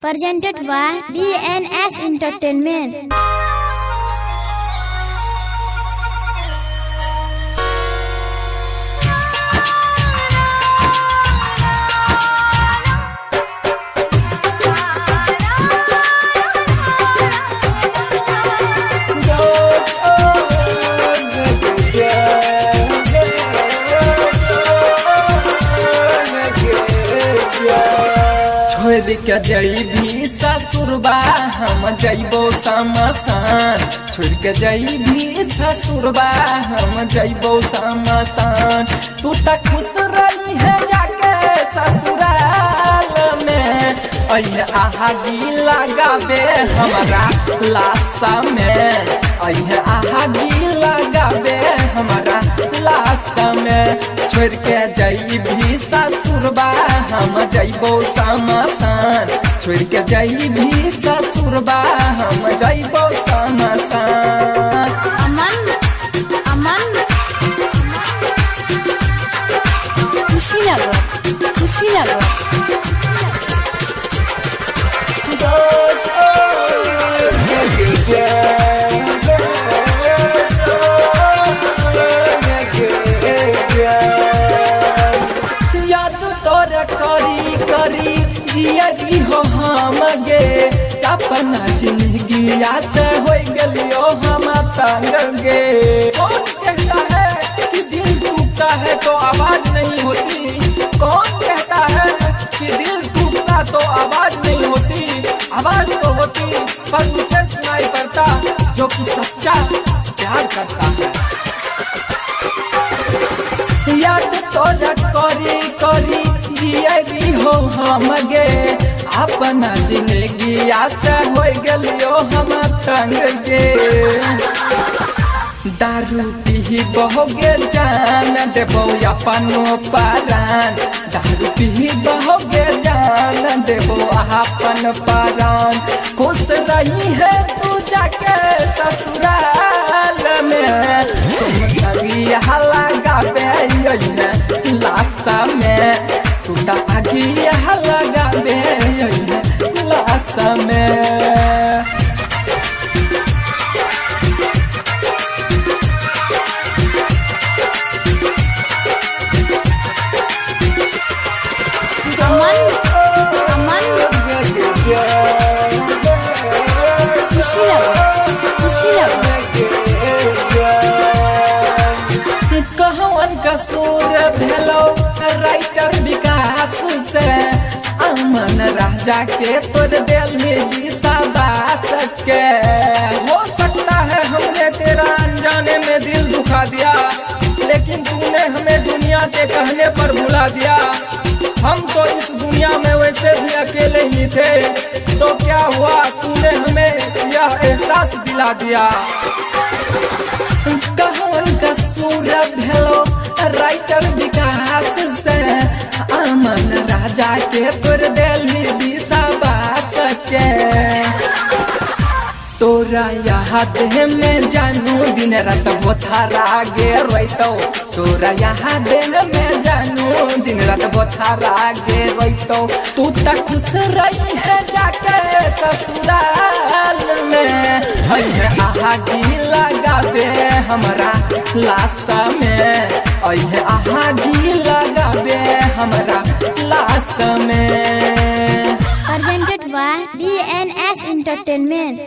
Presented by DNS Entertainment. छोड़ के जइबी ससुरबा हम जइबो समसान। छोड़ के जइबी ससुरबा हम जइबो समसान। तू त खुश रही है जाके ससुराल में, अइहे आहागी लगाबे हमारा लाशा में। अइहे आहागी लगाबे हमारा लाशा में। छोड़ के जइबी ससुरबा हम जइबो समसान। छोड़ के जइबी ससुरबा हम जइबो समसान। अमन कुशीनगर याद तोर करी करी जियरी हो हम गे। अपना जिंदगी से हो गलियो हम तंग गे। कौन कहता है कि दिल टूटता है तो आवाज नहीं होती? कौन कहता है कि दिल टूटता तो आवाज नहीं होती? आवाज तो होती पर उसे सुनाई पड़ता जो कि सच्चा प्यार करता है। याद तोरा करी करी जियरी हो हम गे। अपना जिंदगी से हो गलियो हम तंग गे। दारू पी बहोगे जान देबो अपनो परान। दारू पी बहोगे जान देबो अपन परान। खुश रही है तू जाके ससुराल में। तुम कभी लगाबे लाशा में। तू त आगी लगाबे लाशा में। कहवन कसूर भेलो राइटर विकास से। अमन राजा के तोड़ दिल शाबाश के। हो सकता है हमने तेरा अनजाने में दिल दुखा दिया, लेकिन तूने हमें दुनिया के कहने पर भुला दिया। हम तो इस दुनिया में वैसे भी अकेले ही थे, तो क्या हुआ तूने हमें यह एहसास दिला दिया। कहवन कसूर भेलो राइटर विकास से। अमन राजा के तोड़ दिल शाबाश के। तोरा याद में जानू दिन रात बोथारा गे रोइतो। तोरा याद में जानू दिन रात बोथारा गे रोइतो। तू त खुश रही है जाके ससुराल में। अइहे आहागी लगाबे हमारा लाशा में। अइहे आहागी लगाबे हमारा लाशा में। Presented by DNS Entertainment.